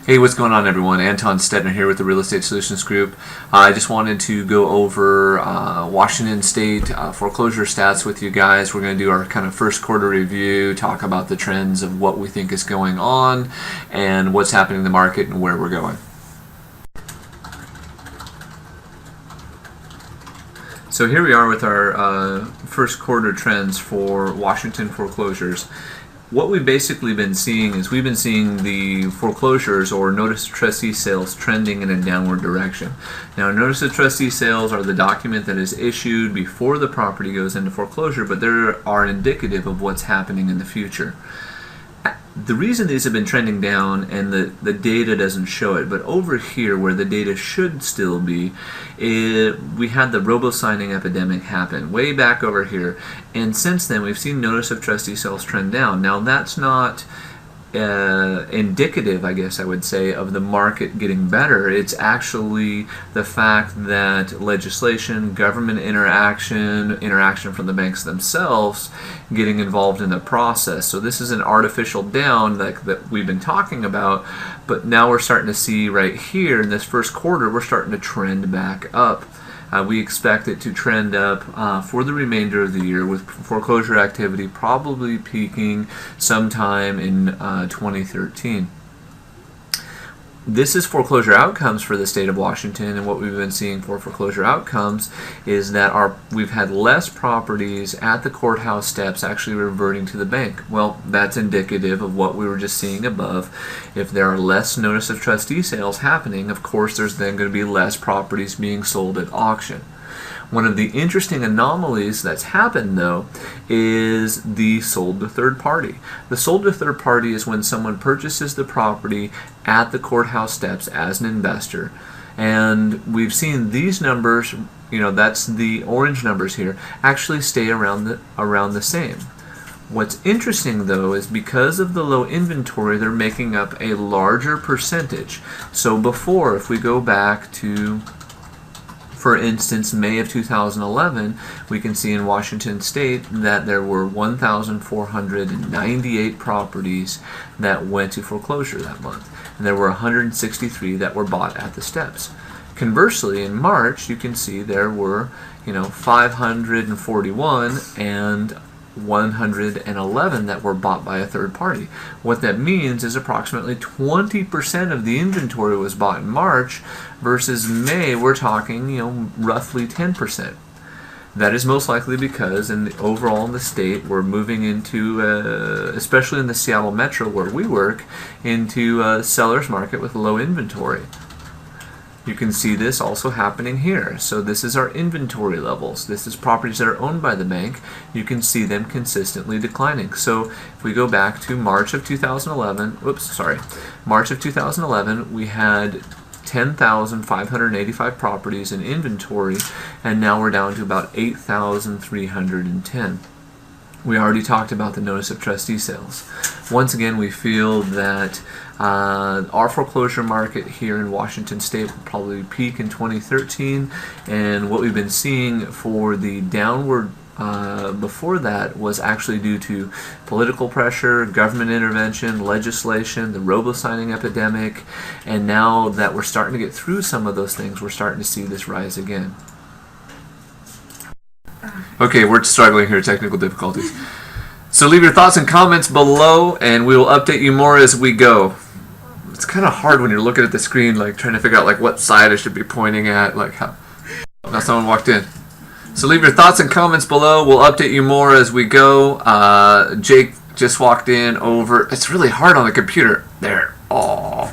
Hey, what's going on, everyone? Anton Stettner here with the Real Estate Solutions Group. I just wanted to go over Washington State foreclosure stats with you guys. We're going to do our kind of first quarter review, talk about the trends of what we think is going on and what's happening in the market and where we're going. So here we are with our first quarter trends for Washington foreclosures. What we've basically been seeing is we've been seeing the foreclosures or notice of trustee sales trending in a downward direction. Now, notice of trustee sales are the document that is issued before the property goes into foreclosure, but they are indicative of what's happening in the future. The reason these have been trending down, and the data doesn't show it, but over here where the data should still be, we had the robo-signing epidemic happen way back over here, and since then we've seen notice of trustee sales trend down. Now that's not indicative, I guess I would say, of the market getting better. It's actually the fact that legislation, government interaction from the banks themselves getting involved in the process. So this is an artificial down that we've been talking about, but now we're starting to see right here in this first quarter, we're starting to trend back up. We expect it to trend up for the remainder of the year, with foreclosure activity probably peaking sometime in 2013. This is foreclosure outcomes for the state of Washington, and what we've been seeing for foreclosure outcomes is that we've had less properties at the courthouse steps actually reverting to the bank. Well, that's indicative of what we were just seeing above. If there are less notice of trustee sales happening, of course there's then going to be less properties being sold at auction. One of the interesting anomalies that's happened, though, is the sold to third party. The sold to third party is when someone purchases the property at the courthouse steps as an investor. And we've seen these numbers, that's the orange numbers here, actually stay around the same. What's interesting, though, is because of the low inventory, they're making up a larger percentage. So before, if we go back to, for instance, May of 2011, we can see in Washington State that there were 1,498 properties that went to foreclosure that month, and there were 163 that were bought at the steps. Conversely, in March, you can see there were 541 and 111 that were bought by a third party. What that means is approximately 20% of the inventory was bought in March, versus May we're talking roughly 10%. That is most likely because overall in the state we're moving into, especially in the Seattle metro where we work, into a seller's market with low inventory. You can see this also happening here. So this is our inventory levels. This is properties that are owned by the bank. You can see them consistently declining. So if we go back to March of 2011, March of 2011, we had 10,585 properties in inventory, and now we're down to about 8,310. We already talked about the notice of trustee sales. Once again, we feel that our foreclosure market here in Washington State will probably peak in 2013, and what we've been seeing for the downward before that was actually due to political pressure, government intervention, legislation, the robo-signing epidemic, and now that we're starting to get through some of those things, we're starting to see this rise again. Okay, we're struggling here, technical difficulties. So leave your thoughts and comments below, and we will update you more as we go. It's kind of hard when you're looking at the screen, trying to figure out what side I should be pointing at, how. Now someone walked in. So leave your thoughts and comments below. We'll update you more as we go. Jake just walked in over. It's really hard on the computer. There. Aww.